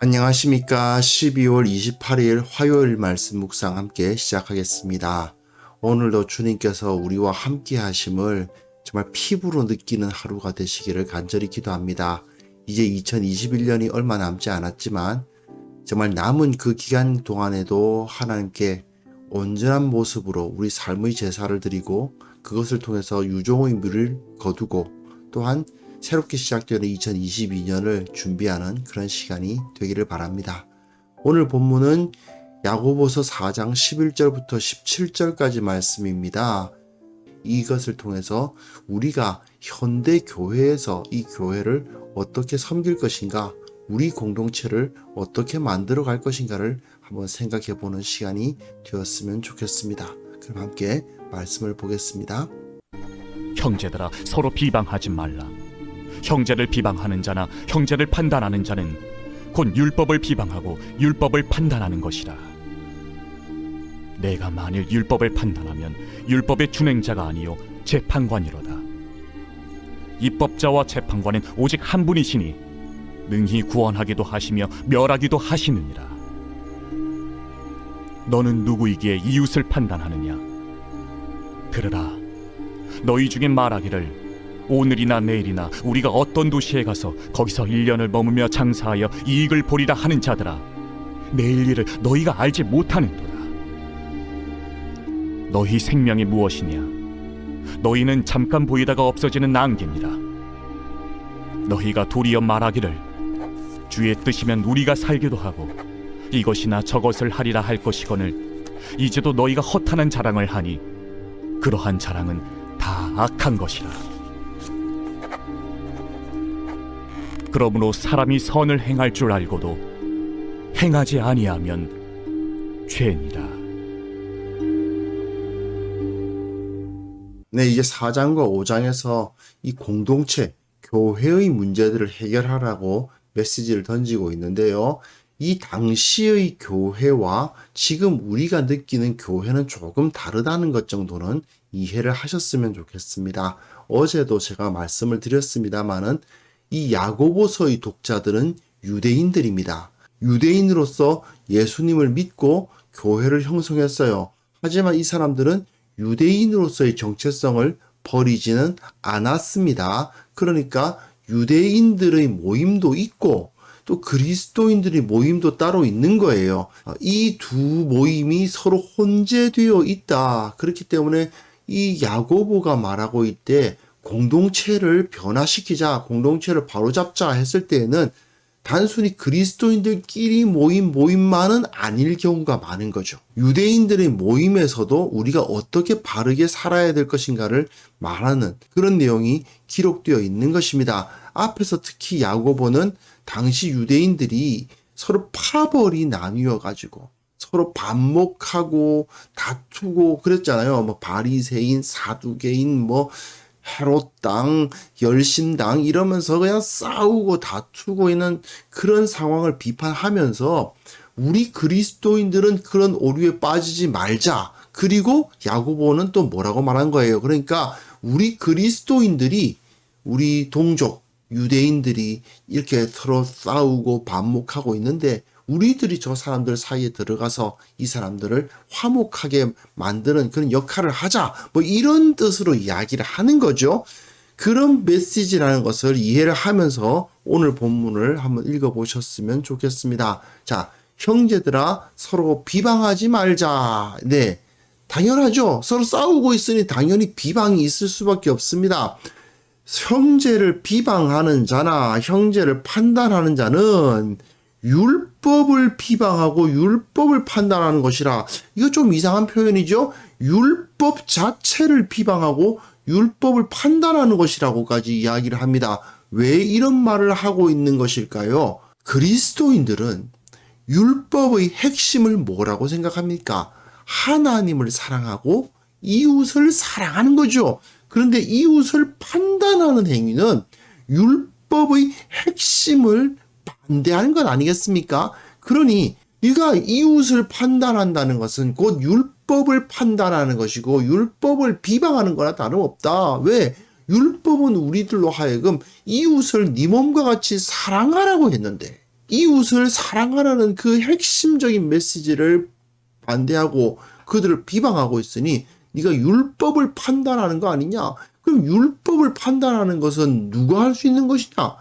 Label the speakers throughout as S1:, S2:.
S1: 안녕하십니까. 12월 28일 화요일 말씀 묵상 함께 시작하겠습니다. 오늘도 주님께서 우리와 함께 하심을 정말 피부로 느끼는 하루가 되시기를 간절히 기도합니다. 이제 2021년이 얼마 남지 않았지만 정말 남은 그 기간 동안에도 하나님께 온전한 모습으로 우리 삶의 제사를 드리고 그것을 통해서 유종의 미를 거두고 또한 새롭게 시작되는 2022년을 준비하는 그런 시간이 되기를 바랍니다. 오늘 본문은 야고보서 4장 11절부터 17절까지 말씀입니다. 이것을 통해서 우리가 현대 교회에서 이 교회를 어떻게 섬길 것인가, 우리 공동체를 어떻게 만들어 갈 것인가를 한번 생각해 보는 시간이 되었으면 좋겠습니다. 그럼 함께 말씀을 보겠습니다.
S2: 형제들아, 서로 비방하지 말라. 형제를 비방하는 자나 형제를 판단하는 자는 곧 율법을 비방하고 율법을 판단하는 것이라. 내가 만일 율법을 판단하면 율법의 준행자가 아니요 재판관이로다. 입법자와 재판관은 오직 한 분이시니 능히 구원하기도 하시며 멸하기도 하시느니라. 너는 누구이기에 이웃을 판단하느냐? 들으라, 너희 중에 말하기를 오늘이나 내일이나 우리가 어떤 도시에 가서 거기서 1년을 머무며 장사하여 이익을 보리라 하는 자들아, 내일 일을 너희가 알지 못하는도다. 너희 생명이 무엇이냐? 너희는 잠깐 보이다가 없어지는 안개니라. 너희가 도리어 말하기를 주의 뜻이면 우리가 살기도 하고 이것이나 저것을 하리라 할 것이거늘 이제도 너희가 허탄한 자랑을 하니 그러한 자랑은 다 악한 것이라. 그러므로 사람이 선을 행할 줄 알고도 행하지 아니하면 죄니라.
S1: 네, 이제 4장과 5장에서 이 공동체, 교회의 문제들을 해결하라고 메시지를 던지고 있는데요. 이 당시의 교회와 지금 우리가 느끼는 교회는 조금 다르다는 것 정도는 이해를 하셨으면 좋겠습니다. 어제도 제가 말씀을 드렸습니다마는 이 야고보서의 독자들은 유대인들입니다. 유대인으로서 예수님을 믿고 교회를 형성했어요. 하지만 이 사람들은 유대인으로서의 정체성을 버리지는 않았습니다. 그러니까 유대인들의 모임도 있고 또 그리스도인들의 모임도 따로 있는 거예요. 이 두 모임이 서로 혼재되어 있다. 그렇기 때문에 이 야고보가 말하고 있대 공동체를 변화시키자, 공동체를 바로잡자 했을 때에는 단순히 그리스도인들끼리 모임만은 아닐 경우가 많은 거죠. 유대인들의 모임에서도 우리가 어떻게 바르게 살아야 될 것인가를 말하는 그런 내용이 기록되어 있는 것입니다. 앞에서 특히 야고보는 당시 유대인들이 서로 파벌이 나뉘어 가지고 서로 반목하고 다투고 그랬잖아요. 뭐 바리새인, 사두개인, 뭐 헤롯당, 열심당 이러면서 그냥 싸우고 다투고 있는 그런 상황을 비판하면서 우리 그리스도인들은 그런 오류에 빠지지 말자. 그리고 야고보는 또 뭐라고 말한 거예요. 그러니까 우리 그리스도인들이 우리 동족 유대인들이 이렇게 서로 싸우고 반목하고 있는데 우리들이 저 사람들 사이에 들어가서 이 사람들을 화목하게 만드는 그런 역할을 하자. 뭐 이런 뜻으로 이야기를 하는 거죠. 그런 메시지라는 것을 이해를 하면서 오늘 본문을 한번 읽어보셨으면 좋겠습니다. 자, 형제들아 서로 비방하지 말자. 네, 당연하죠. 서로 싸우고 있으니 당연히 비방이 있을 수밖에 없습니다. 형제를 비방하는 자나 형제를 판단하는 자는 율법을 비방하고 율법을 판단하는 것이라. 이거 좀 이상한 표현이죠. 율법 자체를 비방하고 율법을 판단하는 것이라고까지 이야기를 합니다. 왜 이런 말을 하고 있는 것일까요? 그리스도인들은 율법의 핵심을 뭐라고 생각합니까? 하나님을 사랑하고 이웃을 사랑하는 거죠. 그런데 이웃을 판단하는 행위는 율법의 핵심을 반대하는 건 아니겠습니까? 그러니 네가 이웃을 판단한다는 것은 곧 율법을 판단하는 것이고 율법을 비방하는 거나 다름없다. 왜? 율법은 우리들로 하여금 이웃을 네 몸과 같이 사랑하라고 했는데 이웃을 사랑하라는 그 핵심적인 메시지를 반대하고 그들을 비방하고 있으니 네가 율법을 판단하는 거 아니냐? 그럼 율법을 판단하는 것은 누가 할 수 있는 것이냐?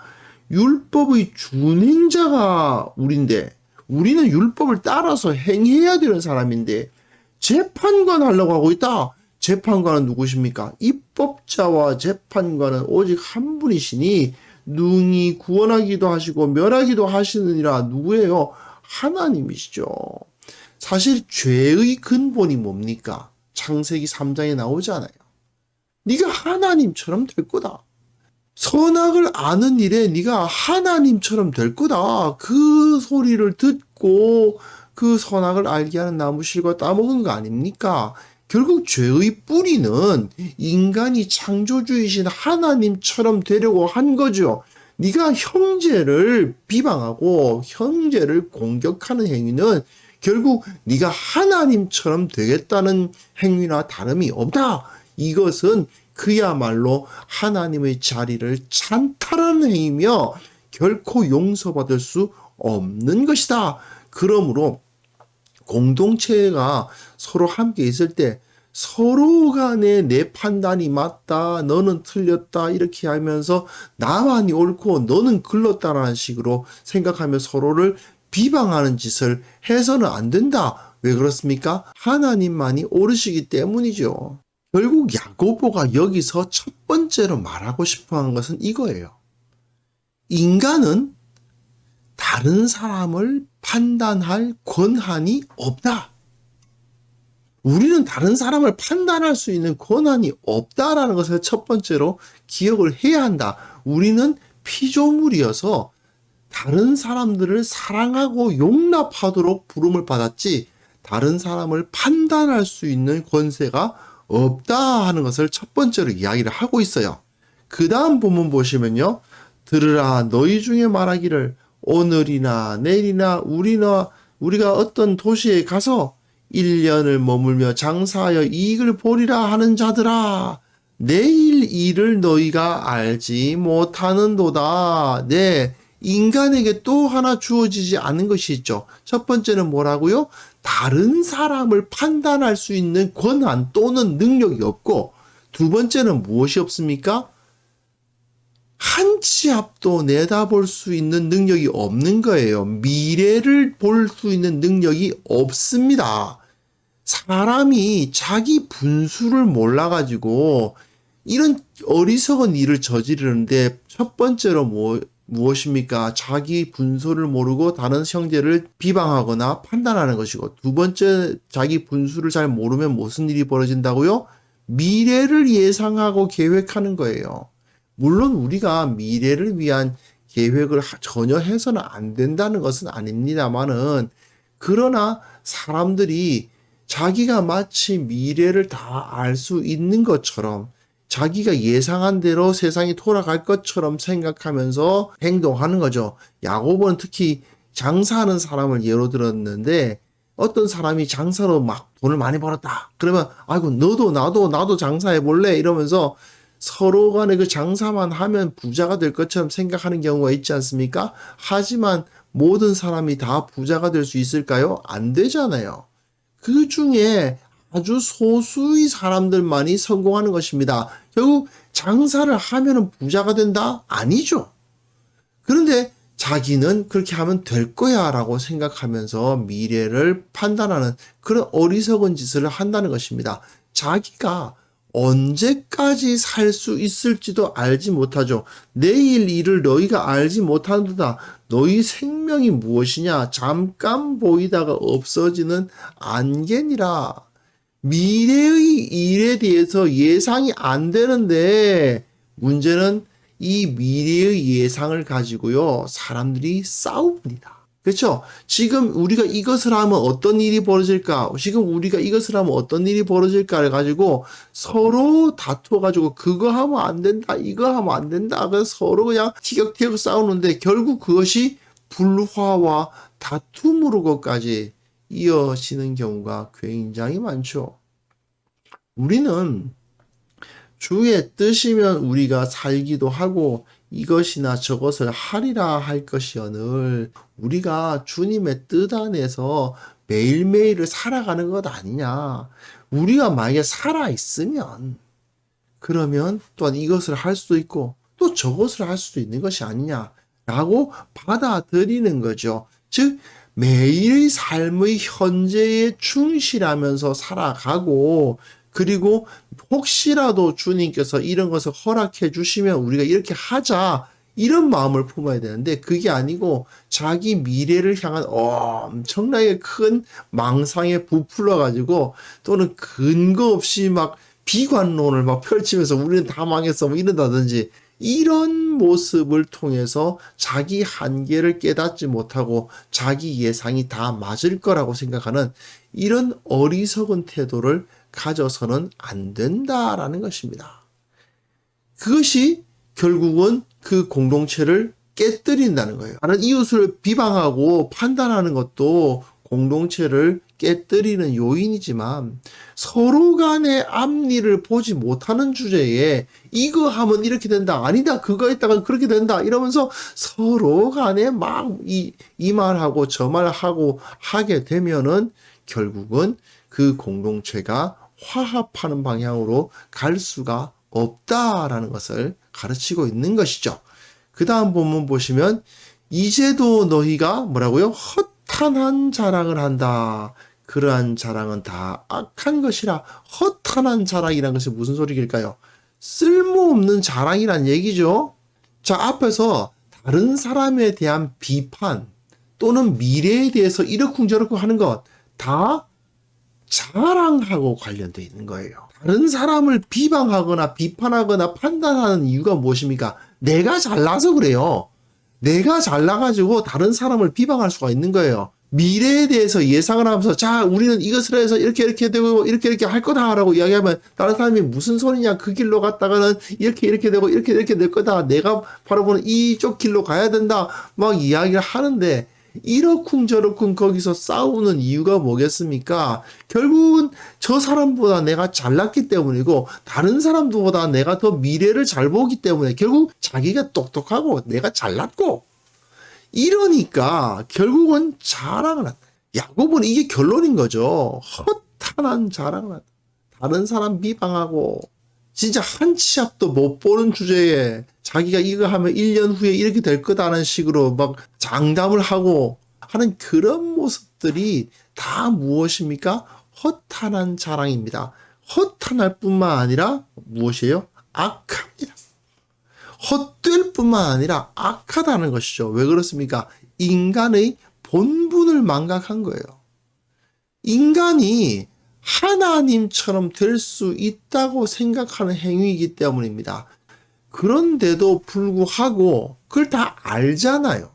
S1: 율법의 준행자가 우린데 우리는 율법을 따라서 행해야 되는 사람인데 재판관 하려고 하고 있다. 재판관은 누구십니까? 입법자와 재판관은 오직 한 분이시니 능히 구원하기도 하시고 멸하기도 하시느니라. 누구예요? 하나님이시죠. 사실 죄의 근본이 뭡니까? 창세기 3장에 나오잖아요. 네가 하나님처럼 될 거다. 선악을 아는 일에 네가 하나님처럼 될 거다. 그 소리를 듣고 그 선악을 알게 하는 나무 실과 따먹은 거 아닙니까? 결국 죄의 뿌리는 인간이 창조주이신 하나님처럼 되려고 한 거죠. 네가 형제를 비방하고 형제를 공격하는 행위는 결국 네가 하나님처럼 되겠다는 행위나 다름이 없다. 이것은 그야말로 하나님의 자리를 찬탈하는 행위며 결코 용서받을 수 없는 것이다. 그러므로 공동체가 서로 함께 있을 때 서로 간에 내 판단이 맞다, 너는 틀렸다 이렇게 하면서 나만이 옳고 너는 글렀다라는 식으로 생각하며 서로를 비방하는 짓을 해서는 안 된다. 왜 그렇습니까? 하나님만이 옳으시기 때문이죠. 결국 야고보가 여기서 첫 번째로 말하고 싶어 하는 것은 이거예요. 인간은 다른 사람을 판단할 권한이 없다. 우리는 다른 사람을 판단할 수 있는 권한이 없다라는 것을 첫 번째로 기억을 해야 한다. 우리는 피조물이어서 다른 사람들을 사랑하고 용납하도록 부름을 받았지 다른 사람을 판단할 수 있는 권세가 없다 하는 것을 첫 번째로 이야기를 하고 있어요. 그 다음 본문 보시면요. 들으라 너희 중에 말하기를 오늘이나 내일이나 우리가 어떤 도시에 가서 1년을 머물며 장사하여 이익을 보리라 하는 자들아 내일 일을 너희가 알지 못하는도다. 네, 인간에게 또 하나 주어지지 않은 것이 있죠. 첫 번째는 뭐라고요? 다른 사람을 판단할 수 있는 권한 또는 능력이 없고 두 번째는 무엇이 없습니까? 한 치 앞도 내다볼 수 있는 능력이 없는 거예요. 미래를 볼 수 있는 능력이 없습니다. 사람이 자기 분수를 몰라가지고 이런 어리석은 일을 저지르는데 첫 번째로 무엇입니까? 자기 분수를 모르고 다른 형제를 비방하거나 판단하는 것이고 두 번째 자기 분수를 잘 모르면 무슨 일이 벌어진다고요? 미래를 예상하고 계획하는 거예요. 물론 우리가 미래를 위한 계획을 전혀 해서는 안 된다는 것은 아닙니다만은 그러나 사람들이 자기가 마치 미래를 다 알 수 있는 것처럼 자기가 예상한 대로 세상이 돌아갈 것처럼 생각하면서 행동하는 거죠. 야고보는 특히 장사하는 사람을 예로 들었는데 어떤 사람이 장사로 막 돈을 많이 벌었다. 그러면 아이고 나도 장사해 볼래 이러면서 서로 간에 그 장사만 하면 부자가 될 것처럼 생각하는 경우가 있지 않습니까? 하지만 모든 사람이 다 부자가 될 수 있을까요? 안 되잖아요. 그 중에 아주 소수의 사람들만이 성공하는 것입니다. 결국 장사를 하면 부자가 된다? 아니죠. 그런데 자기는 그렇게 하면 될 거야 라고 생각하면서 미래를 판단하는 그런 어리석은 짓을 한다는 것입니다. 자기가 언제까지 살 수 있을지도 알지 못하죠. 내일 일을 너희가 알지 못하는도다. 너희 생명이 무엇이냐? 잠깐 보이다가 없어지는 안개니라. 미래의 일에 대해서 예상이 안 되는데 문제는 이 미래의 예상을 가지고요. 사람들이 싸웁니다. 그렇죠? 지금 우리가 이것을 하면 어떤 일이 벌어질까? 지금 우리가 이것을 하면 어떤 일이 벌어질까를 가지고 서로 다투어가지고 그거 하면 안 된다, 이거 하면 안 된다. 그래서 서로 그냥 티격태격 싸우는데 결국 그것이 불화와 다툼으로까지 이어지는 경우가 굉장히 많죠. 우리는 주의 뜻이면 우리가 살기도 하고 이것이나 저것을 하리라 할 것이오늘 우리가 주님의 뜻 안에서 매일매일을 살아가는 것 아니냐. 우리가 만약에 살아있으면 그러면 또한 이것을 할 수도 있고 또 저것을 할 수도 있는 것이 아니냐라고 받아들이는 거죠. 즉 매일의 삶의 현재에 충실하면서 살아가고 그리고 혹시라도 주님께서 이런 것을 허락해 주시면 우리가 이렇게 하자 이런 마음을 품어야 되는데 그게 아니고 자기 미래를 향한 엄청나게 큰 망상에 부풀러 가지고 또는 근거 없이 막 비관론을 막 펼치면서 우리는 다 망했어 뭐 이런다든지 이런 모습을 통해서 자기 한계를 깨닫지 못하고 자기 예상이 다 맞을 거라고 생각하는 이런 어리석은 태도를 가져서는 안 된다라는 것입니다. 그것이 결국은 그 공동체를 깨뜨린다는 거예요. 다른 이웃을 비방하고 판단하는 것도 공동체를 깨뜨리는 요인이지만 서로 간의 앞니를 보지 못하는 주제에 이거 하면 이렇게 된다 아니다 그거 했다가 그렇게 된다 이러면서 서로 간에 막 이 말하고 저 말하고 하게 되면은 결국은 그 공동체가 화합하는 방향으로 갈 수가 없다라는 것을 가르치고 있는 것이죠. 그 다음 본문 보시면 이제도 너희가 뭐라고요? 허탄한 자랑을 한다. 그러한 자랑은 다 악한 것이라. 허탄한 자랑이란 것이 무슨 소리일까요? 쓸모없는 자랑이란 얘기죠. 자, 앞에서 다른 사람에 대한 비판 또는 미래에 대해서 이러쿵저러쿵 하는 것 다 자랑하고 관련되어 있는 거예요. 다른 사람을 비방하거나 비판하거나 판단하는 이유가 무엇입니까? 내가 잘나서 그래요. 내가 잘나가지고 다른 사람을 비방할 수가 있는 거예요. 미래에 대해서 예상을 하면서 자 우리는 이것을 해서 이렇게 되고 이렇게 할 거다라고 이야기하면 다른 사람이 무슨 소리냐 그 길로 갔다가는 이렇게 되고 이렇게 될 거다 내가 바로 보는 이쪽 길로 가야 된다 막 이야기를 하는데 이러쿵저러쿵 거기서 싸우는 이유가 뭐겠습니까? 결국은 저 사람보다 내가 잘났기 때문이고 다른 사람들보다 내가 더 미래를 잘 보기 때문에 결국 자기가 똑똑하고 내가 잘났고 이러니까 결국은 자랑을 한다. 야곱은 이게 결론인 거죠. 허탄한 자랑을 한다. 다른 사람 비방하고 진짜 한 치 앞도 못 보는 주제에 자기가 이거 하면 1년 후에 이렇게 될 거다라는 식으로 막 장담을 하고 하는 그런 모습들이 다 무엇입니까? 허탄한 자랑입니다. 허탄할 뿐만 아니라 무엇이에요? 악합니다. 헛될 뿐만 아니라 악하다는 것이죠. 왜 그렇습니까? 인간의 본분을 망각한 거예요. 인간이 하나님처럼 될 수 있다고 생각하는 행위이기 때문입니다. 그런데도 불구하고 그걸 다 알잖아요.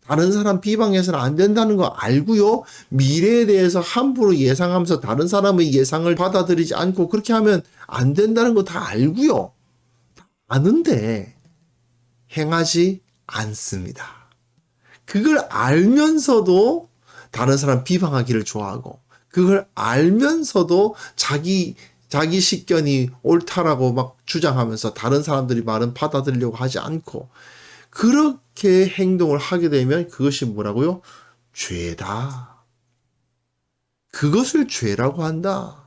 S1: 다른 사람 비방해서는 안 된다는 거 알고요. 미래에 대해서 함부로 예상하면서 다른 사람의 예상을 받아들이지 않고 그렇게 하면 안 된다는 거 다 알고요. 아는데 행하지 않습니다. 그걸 알면서도 다른 사람 비방하기를 좋아하고 그걸 알면서도 자기 식견이 옳다라고 막 주장하면서 다른 사람들이 말은 받아들이려고 하지 않고 그렇게 행동을 하게 되면 그것이 뭐라고요? 죄다. 그것을 죄라고 한다.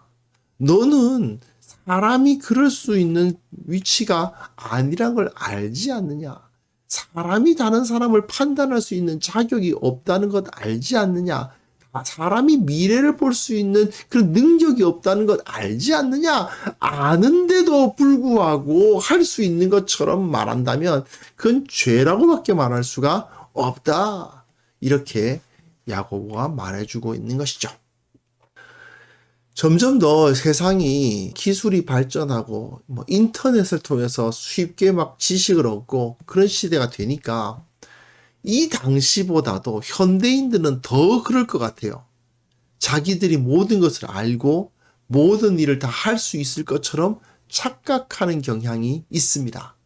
S1: 너는 사람이 그럴 수 있는 위치가 아니란 걸 알지 않느냐? 사람이 다른 사람을 판단할 수 있는 자격이 없다는 것 알지 않느냐? 사람이 미래를 볼 수 있는 그런 능력이 없다는 것 알지 않느냐? 아는데도 불구하고 할 수 있는 것처럼 말한다면 그건 죄라고밖에 말할 수가 없다. 이렇게 야고보가 말해주고 있는 것이죠. 점점 더 세상이 기술이 발전하고 인터넷을 통해서 쉽게 막 지식을 얻고 그런 시대가 되니까 이 당시보다도 현대인들은 더 그럴 것 같아요. 자기들이 모든 것을 알고 모든 일을 다 할 수 있을 것처럼 착각하는 경향이 있습니다.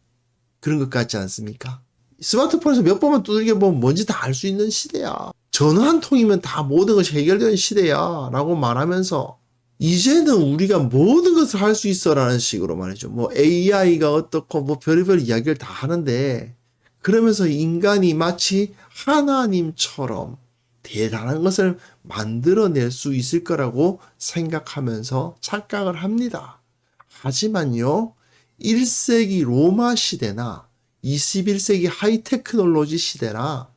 S1: 그런 것 같지 않습니까? 스마트폰에서 몇 번만 두들겨 보면 뭔지 다 알 수 있는 시대야. 전화 한 통이면 다 모든 것이 해결되는 시대야 라고 말하면서 이제는 우리가 모든 것을 할 수 있어라는 식으로 말이죠. AI가 어떻고 별의별 이야기를 다 하는데 그러면서 인간이 마치 하나님처럼 대단한 것을 만들어낼 수 있을 거라고 생각하면서 착각을 합니다. 하지만요, 1세기 로마 시대나 21세기 하이테크놀로지 시대나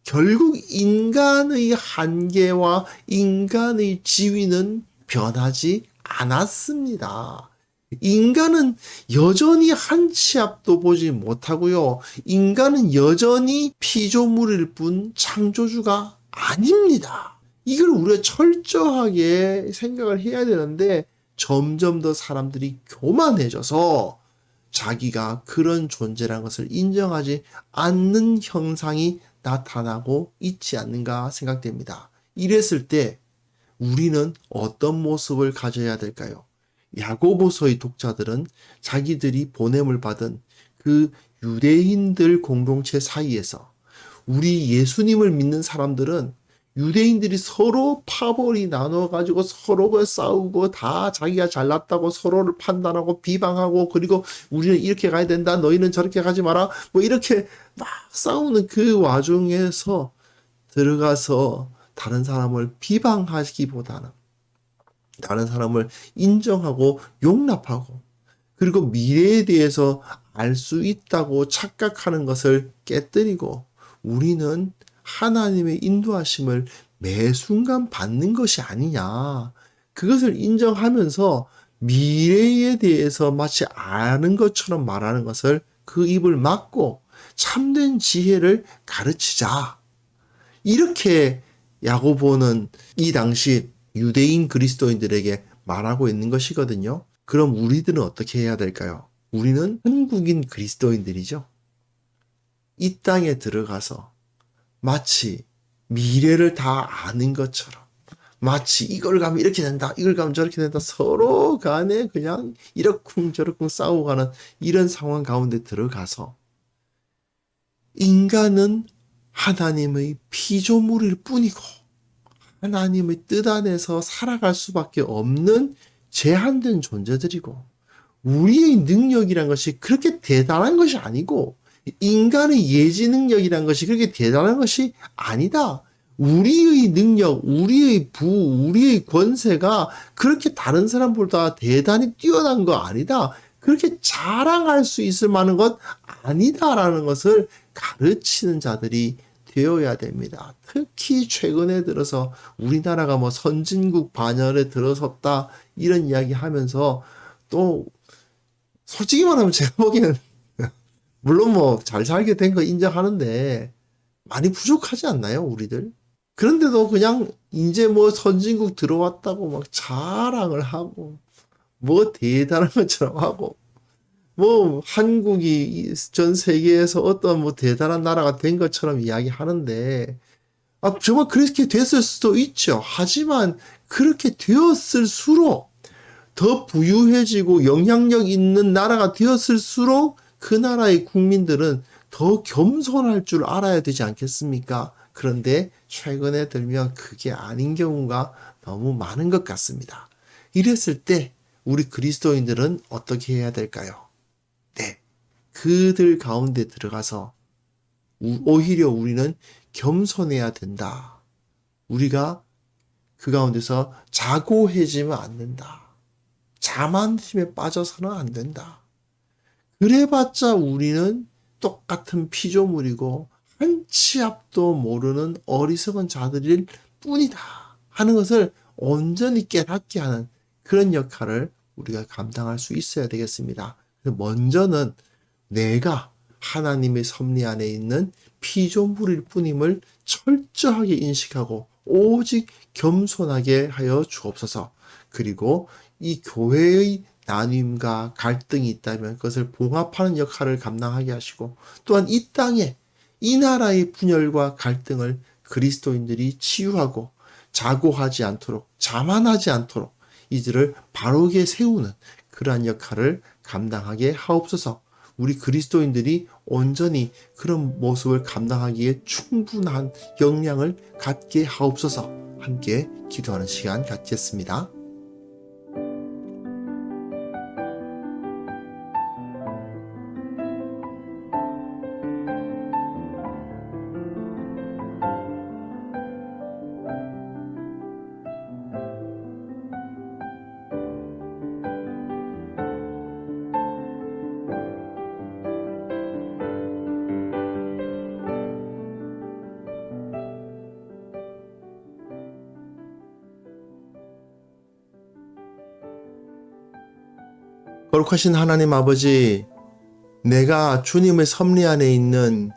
S1: 결국 인간의 한계와 인간의 지위는 변하지 않았습니다. 인간은 여전히 한 치 앞도 보지 못하고요. 인간은 여전히 피조물일 뿐 창조주가 아닙니다. 이걸 우리가 철저하게 생각을 해야 되는데 점점 더 사람들이 교만해져서 자기가 그런 존재라는 것을 인정하지 않는 형상이 나타나고 있지 않는가 생각됩니다. 이랬을 때 우리는 어떤 모습을 가져야 될까요? 야고보서의 독자들은 자기들이 보냄을 받은 그 유대인들 공동체 사이에서 우리 예수님을 믿는 사람들은 유대인들이 서로 파벌이 나눠가지고 서로가 싸우고 다 자기가 잘났다고 서로를 판단하고 비방하고 그리고 우리는 이렇게 가야 된다 너희는 저렇게 가지 마라 뭐 이렇게 막 싸우는 그 와중에서 들어가서 다른 사람을 비방하기보다는 다른 사람을 인정하고 용납하고 그리고 미래에 대해서 알 수 있다고 착각하는 것을 깨뜨리고 우리는 하나님의 인도하심을 매 순간 받는 것이 아니냐. 그것을 인정하면서 미래에 대해서 마치 아는 것처럼 말하는 것을 그 입을 막고 참된 지혜를 가르치자. 이렇게 야고보는 이 당시 유대인 그리스도인들에게 말하고 있는 것이거든요. 그럼 우리들은 어떻게 해야 될까요? 우리는 한국인 그리스도인들이죠. 이 땅에 들어가서 마치 미래를 다 아는 것처럼 마치 이걸 가면 이렇게 된다, 이걸 가면 저렇게 된다 서로 간에 그냥 이러쿵저러쿵 싸우고 가는 이런 상황 가운데 들어가서 인간은 하나님의 피조물일 뿐이고 하나님의 뜻 안에서 살아갈 수밖에 없는 제한된 존재들이고 우리의 능력이란 것이 그렇게 대단한 것이 아니고 인간의 예지 능력이란 것이 그렇게 대단한 것이 아니다. 우리의 능력, 우리의 우리의 권세가 그렇게 다른 사람보다 대단히 뛰어난 거 아니다. 그렇게 자랑할 수 있을 만한 것 아니다라는 것을 가르치는 자들이 되어야 됩니다. 특히 최근에 들어서 우리나라가 뭐 선진국 반열에 들어섰다 이런 이야기 하면서 또 솔직히 말하면 제가 보기에는 물론 뭐 잘 살게 된 거 인정하는데 많이 부족하지 않나요, 우리들? 그런데도 그냥 이제 뭐 선진국 들어왔다고 막 자랑을 하고 뭐 대단한 것처럼 하고 뭐 한국이 전 세계에서 어떤 뭐 대단한 나라가 된 것처럼 이야기하는데 정말 그렇게 됐을 수도 있죠. 하지만 그렇게 되었을수록 더 부유해지고 영향력 있는 나라가 되었을수록 그 나라의 국민들은 더 겸손할 줄 알아야 되지 않겠습니까? 그런데 최근에 들면 그게 아닌 경우가 너무 많은 것 같습니다. 이랬을 때 우리 그리스도인들은 어떻게 해야 될까요? 네, 그들 가운데 들어가서 오히려 우리는 겸손해야 된다. 우리가 그 가운데서 자고해지면 안 된다. 자만심에 빠져서는 안 된다. 그래봤자 우리는 똑같은 피조물이고 한 치 앞도 모르는 어리석은 자들일 뿐이다 하는 것을 온전히 깨닫게 하는 그런 역할을 우리가 감당할 수 있어야 되겠습니다. 먼저는 내가 하나님의 섭리 안에 있는 피조물일 뿐임을 철저하게 인식하고 오직 겸손하게 하여 주옵소서. 그리고 이 교회의 나눔과 갈등이 있다면 그것을 봉합하는 역할을 감당하게 하시고 또한 이 땅에 이 나라의 분열과 갈등을 그리스도인들이 치유하고 자고하지 않도록 자만하지 않도록 이들을 바르게 세우는 그러한 역할을 감당하게 하옵소서. 우리 그리스도인들이 온전히 그런 모습을 감당하기에 충분한 역량을 갖게 하옵소서. 함께 기도하는 시간 갖겠습니다. 거룩하신 하나님 아버지, 내가 주님의 섭리 안에 있는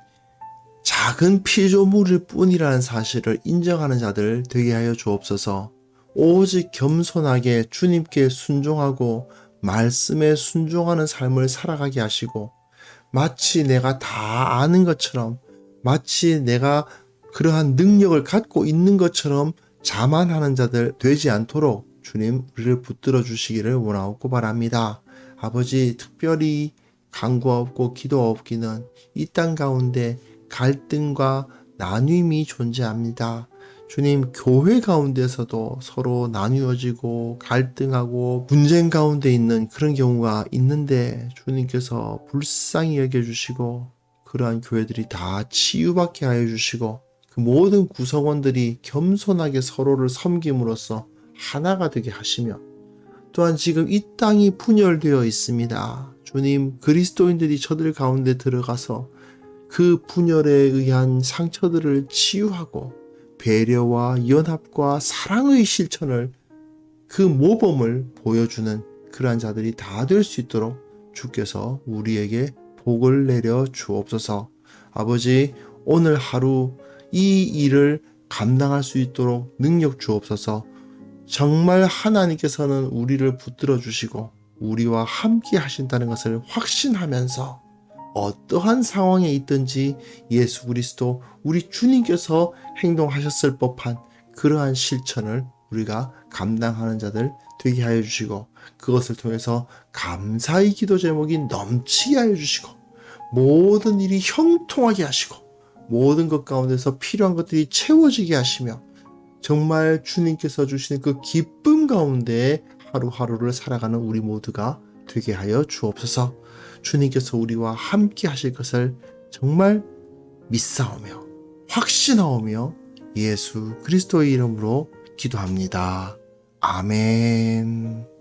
S1: 작은 피조물일 뿐이라는 사실을 인정하는 자들 되게 하여 주옵소서. 오직 겸손하게 주님께 순종하고 말씀에 순종하는 삶을 살아가게 하시고, 마치 내가 다 아는 것처럼, 마치 내가 그러한 능력을 갖고 있는 것처럼 자만하는 자들 되지 않도록 주님 우리를 붙들어 주시기를 원하옵고 바랍니다. 아버지, 특별히 간구하옵고 기도하옵기는 이 땅 가운데 갈등과 나눔이 존재합니다. 주님, 교회 가운데서도 서로 나누어지고 갈등하고 분쟁 가운데 있는 그런 경우가 있는데, 주님께서 불쌍히 여겨주시고 그러한 교회들이 다 치유받게 하여 주시고, 그 모든 구성원들이 겸손하게 서로를 섬김으로써 하나가 되게 하시며, 또한 지금 이 땅이 분열되어 있습니다. 주님, 그리스도인들이 저들 가운데 들어가서 그 분열에 의한 상처들을 치유하고 배려와 연합과 사랑의 실천을, 그 모범을 보여주는 그러한 자들이 다 될 수 있도록 주께서 우리에게 복을 내려 주옵소서. 아버지, 오늘 하루 이 일을 감당할 수 있도록 능력 주옵소서. 정말 하나님께서는 우리를 붙들어 주시고 우리와 함께 하신다는 것을 확신하면서 어떠한 상황에 있든지 예수 그리스도 우리 주님께서 행동하셨을 법한 그러한 실천을 우리가 감당하는 자들 되게 하여 주시고, 그것을 통해서 감사의 기도 제목이 넘치게 하여 주시고, 모든 일이 형통하게 하시고, 모든 것 가운데서 필요한 것들이 채워지게 하시며, 정말 주님께서 주시는 그 기쁨 가운데 하루하루를 살아가는 우리 모두가 되게 하여 주옵소서. 주님께서 우리와 함께 하실 것을 정말 믿사오며 확신하오며 예수 그리스도의 이름으로 기도합니다. 아멘.